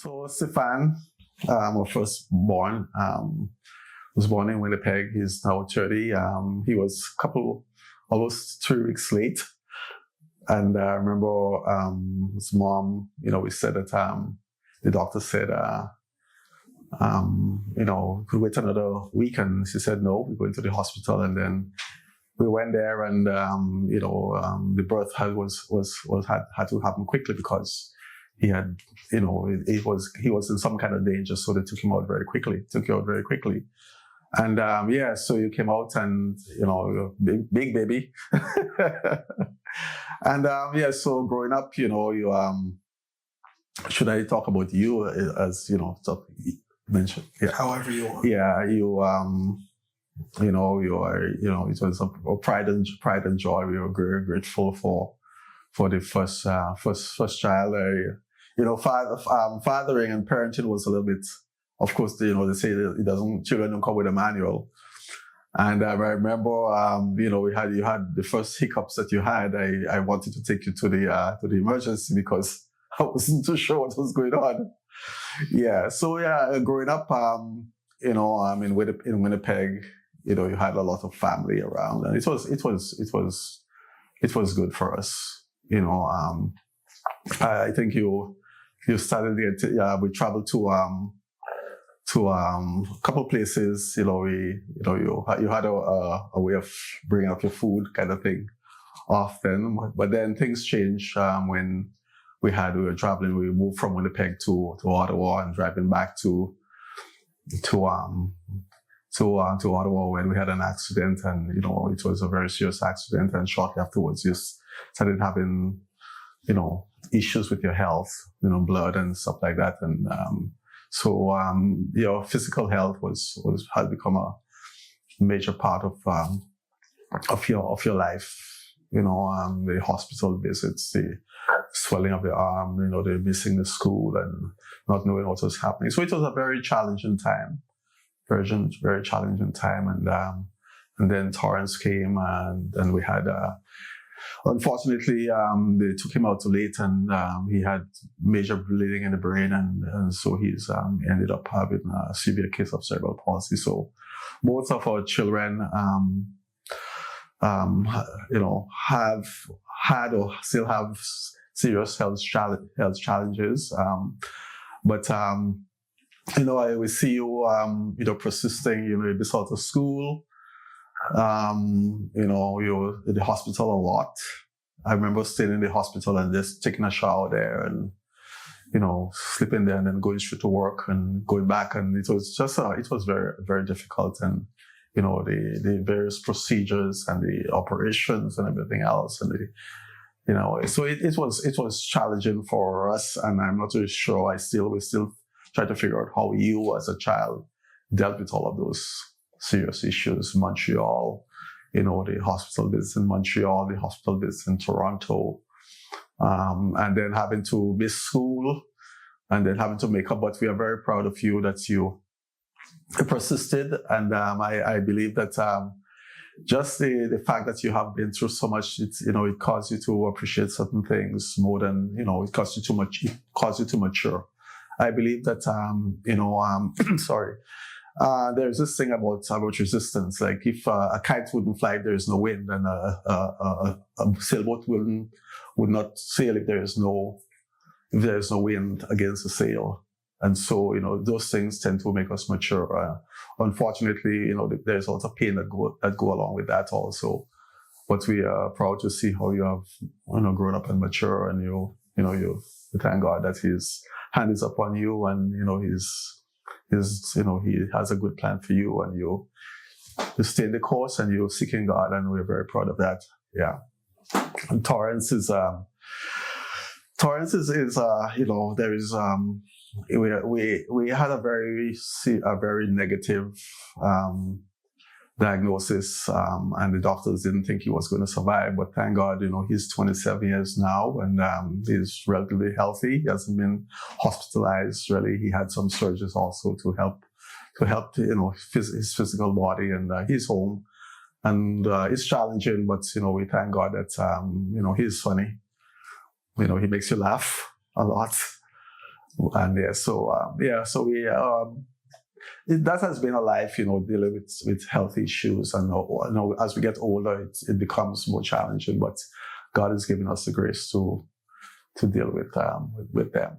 So Stefan, our firstborn, was born in Winnipeg. He's now 30. He was almost 3 weeks late. And I remember his mom, we said that the doctor said, could wait another week. And she said, no, we're going to the hospital. And then we went there and, the birth had to happen quickly because he had, he was in some kind of danger. So they took him out very quickly. And so you came out and, big baby. And so growing up, should I talk about you as, mentioned? Yeah. However you want. Yeah, you are, it was a pride and joy. We were very grateful for the first child. Fathering and parenting was a little bit, of course, they say that children don't come with a manual. And I remember, you had the first hiccups that you had. I wanted to take you to the emergency because I wasn't too sure what was going on. Yeah. So growing up, in Winnipeg, you had a lot of family around, and it was good for us. I think you started we traveled to a couple places. You had a way of bringing up your food kind of thing often, but then things changed when we were traveling. We moved from Winnipeg to Ottawa and driving back to Ottawa when we had an accident, and it was a very serious accident, and shortly afterwards you started having issues with your health, blood and stuff like that, and your physical health had become a major part of your life. The hospital visits, the swelling of the arm, the missing the school and not knowing what was happening. So it was a very challenging time, very challenging time. And then Torrance came, and we had, unfortunately, they took him out too late, and he had major bleeding in the brain, and so he's ended up having a severe case of cerebral palsy. So both of our children, have had or still have serious health challenges. But I will see you, persisting, you miss out of school. You're in the hospital a lot. I remember staying in the hospital and just taking a shower there and, sleeping there and then going straight to work and going back. And it was very, very difficult. And, the various procedures and the operations and everything else. And so it was challenging for us. And I'm not really sure we still try to figure out how you as a child dealt with all of those serious issues. Montreal, the hospital visits in Montreal, the hospital visits in Toronto, and then having to miss school and then having to make up. But we are very proud of you that you persisted. And I believe that just the fact that you have been through so much, it caused you to appreciate certain things more than, it caused you to mature. I believe that, there's this thing about resistance. Like if a kite wouldn't fly if there is no wind, and a sailboat would not sail if there is no wind against the sail. And so, those things tend to make us mature. Unfortunately, there's a lot of pain that go along with that also. But we are proud to see how you have, grown up and mature, and you thank God that His hand is upon you, and He has a good plan for you, and you stay in the course, and you're seeking God, and we're very proud of that. Yeah. And Torrance is there is we had a very negative diagnosis, and the doctors didn't think he was going to survive. But thank God, he's 27 years now, and he's relatively healthy. He hasn't been hospitalized really. He had some surgeries also to help his physical body, and he's home. And it's challenging, but we thank God that he's funny. He makes you laugh a lot. And so we that has been a life, dealing with health issues, and as we get older, it becomes more challenging. But God has given us the grace to deal with them.